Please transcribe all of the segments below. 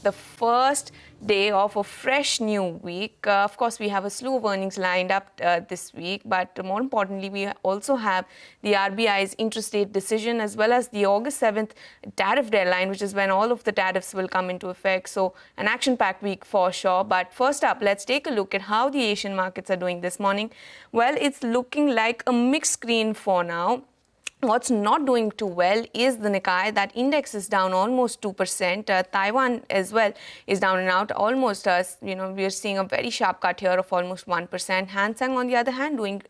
the first day of a fresh new week. Of course, we have a slew of earnings lined up this week, but more importantly, we also have the RBI's interest rate decision as well as the August 7th tariff deadline, which is when all of the tariffs will come into effect. So an action-packed week for sure. But first up, let's take a look at how the Asian markets are doing this morning. Well, it's looking like a mixed screen for now. What's not doing too well is the Nikkei. That index is down almost 2%. Taiwan as well is down and out almost. We are seeing a very sharp cut here of almost 1%. Hang Seng, on the other hand, doing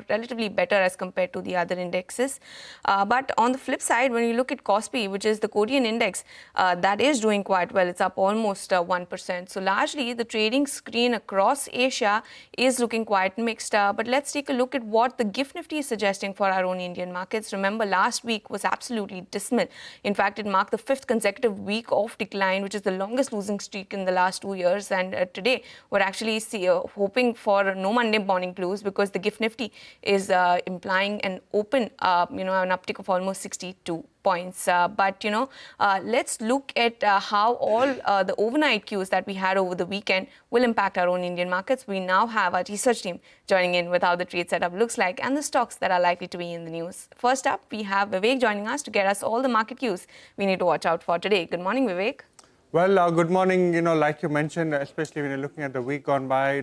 relatively better as compared to the other indexes. But on the flip side, when you look at Kospi, which is the Korean index, that is doing quite well. It's up almost 1%. So largely, the trading screen across Asia is looking quite mixed. But let's take a look at what the GIFT Nifty is suggesting for our own Indian markets. Remember, last week was absolutely dismal. In fact, it marked the 5th consecutive week of decline, which is the longest losing streak in the last 2 years. And today, we're actually hoping for no Monday morning blues because the GIFT Nifty is implying an open, an uptick of almost 62 points. Let's look at how all the overnight cues that we had over the weekend will impact our own Indian markets. We now have our research team joining in with how the trade setup looks like and the stocks that are likely to be in the news. First up, we have Vivek joining us to get us all the market cues we need to watch out for today. Good morning, Vivek. Well, good morning. Like you mentioned, especially when you're looking at the week gone by,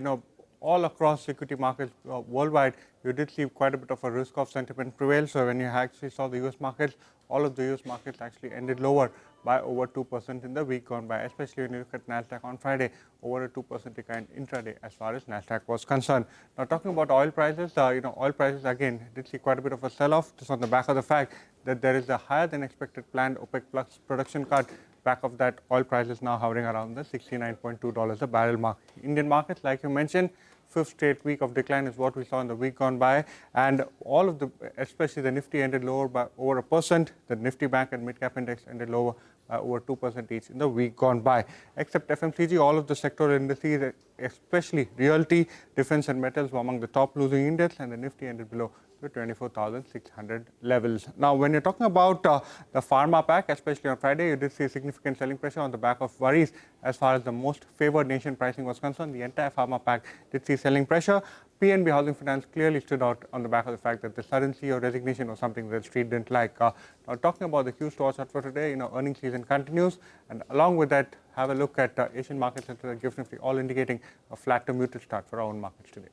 all across equity markets worldwide, you did see quite a bit of a risk-off sentiment prevail. So when you actually saw the US markets, all of the US markets actually ended lower by over 2% in the week gone by, especially when you look at Nasdaq on Friday, over a 2% decline intraday as far as Nasdaq was concerned. Now, talking about oil prices, oil prices again did see quite a bit of a sell-off just on the back of the fact that there is a higher than expected planned OPEC Plus production cut. Back of that, oil prices now hovering around the $69.2 a barrel mark. Indian markets, like you mentioned, 5th straight week of decline is what we saw in the week gone by, and all of especially the Nifty ended lower by over 1%. The Nifty Bank and Mid Cap Index ended lower by over 2% each in the week gone by. Except FMCG, all of the sectoral indices, especially realty, defense and metals, were among the top losing index, and the Nifty ended below the 24,600 levels. Now, when you're talking about the pharma pack, especially on Friday, you did see significant selling pressure on the back of worries as far as the most favored nation pricing was concerned. The entire pharma pack did see selling pressure. PNB Housing Finance clearly stood out on the back of the fact that the sudden CEO resignation was something that the street didn't like. Now, talking about the cues to watch out for today, earnings season continues, and along with that, have a look at Asian markets and the GIFT Nifty, all indicating a flat to muted start for our own markets today.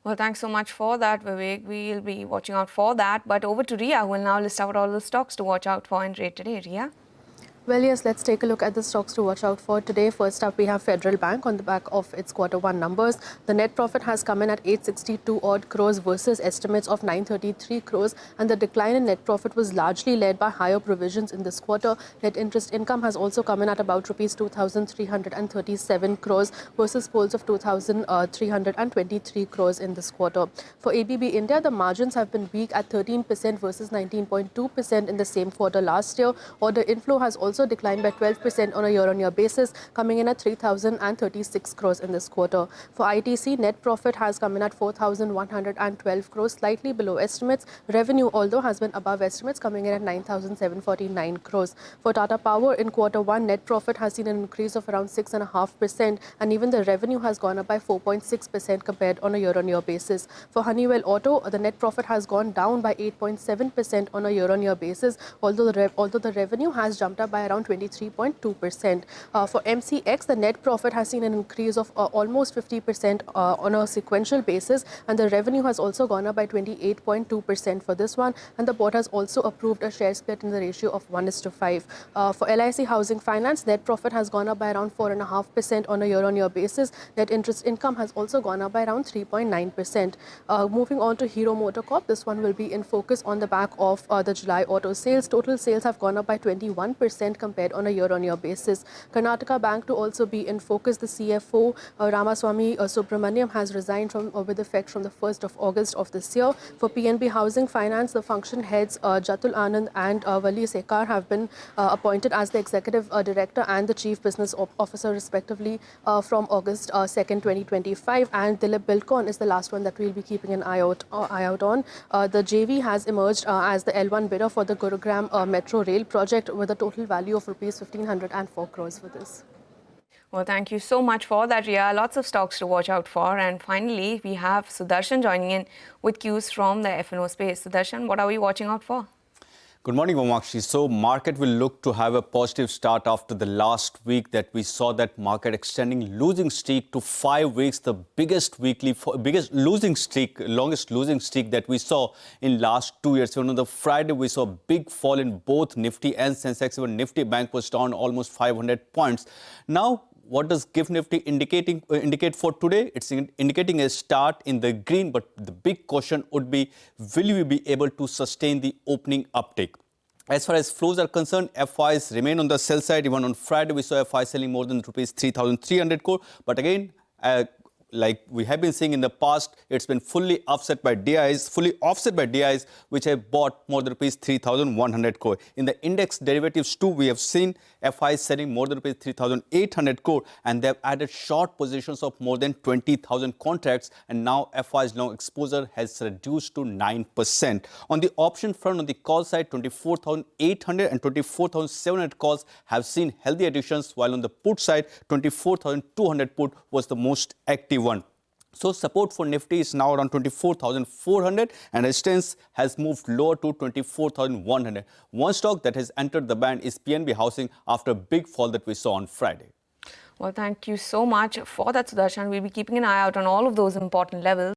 Well, thanks so much for that, Vivek. We'll be watching out for that. But over to Ria, who will now list out all the stocks to watch out for and trade today. Ria? Well, yes, let's take a look at the stocks to watch out for today. First up, we have Federal Bank on the back of its Q1 numbers. The net profit has come in at 862 odd crores versus estimates of 933 crores. And the decline in net profit was largely led by higher provisions in this quarter. Net interest income has also come in at about rupees 2,337 crores versus polls of 2,323 crores in this quarter. For ABB India, the margins have been weak at 13% versus 19.2% in the same quarter last year. Order inflow has also declined by 12% on a year-on-year basis, coming in at 3,036 crores in this quarter. For ITC, net profit has come in at 4,112 crores, slightly below estimates. Revenue, although, has been above estimates, coming in at 9,749 crores. For Tata Power, in Q1, net profit has seen an increase of around 6.5%, and even the revenue has gone up by 4.6% compared on a year-on-year basis. For Honeywell Auto, the net profit has gone down by 8.7% on a year-on-year basis, although the revenue has jumped up by around 23.2%. For MCX, the net profit has seen an increase of almost 50% on a sequential basis, and the revenue has also gone up by 28.2% for this one, and the board has also approved a share split in the ratio of 1:5. For LIC Housing Finance, net profit has gone up by around 4.5% on a year-on-year basis. Net interest income has also gone up by around 3.9%. Moving on to Hero MotoCorp, this one will be in focus on the back of the July auto sales. Total sales have gone up by 21% compared on a year-on-year basis. Karnataka Bank to also be in focus. The CFO, Ramaswamy Subramaniam, has resigned with effect from the 1st of August of this year. For PNB Housing Finance, the function heads Jatul Anand and Wali Sekar have been appointed as the Executive Director and the Chief Business Officer respectively from August 2nd, 2025. And Dilip Bilkon is the last one that we'll be keeping an eye out on. The JV has emerged as the L1 bidder for the Gurugram Metro Rail project with a total value value of rupees 1,504 crores for this. Well, thank you so much for that, Ria. Lots of stocks to watch out for. And finally, we have Sudarshan joining in with cues from the F&O space. Sudarshan, what are we watching out for? Good morning, Vamakshi. So market will look to have a positive start after the last week that we saw that market extending losing streak to 5 weeks, the biggest losing streak, longest losing streak that we saw in last 2 years. So on the Friday, we saw a big fall in both Nifty and Sensex. Even Nifty Bank was down almost 500 points. Now, what does GIFT Nifty indicate for today? It's indicating a start in the green, but the big question would be, will we be able to sustain the opening uptake? As far as flows are concerned, FIs remain on the sell side. Even on Friday, we saw FI selling more than rupees 3,300 crore. But again, like we have been seeing in the past, it's been fully offset by DIs, which have bought more than rupees 3,100 crore. In the index derivatives too, we have seen FIs selling more than rupees 3,800 crore, and they have added short positions of more than 20,000 contracts, and now FIs long exposure has reduced to 9%. On the option front, on the call side, 24,800 and 24,700 calls have seen healthy additions, while on the put side, 24,200 put was the most active one. So support for Nifty is now around 24,400 and resistance has moved lower to 24,100. One stock that has entered the band is PNB Housing after a big fall that we saw on Friday. Well, thank you so much for that, Sudarshan. We'll be keeping an eye out on all of those important levels.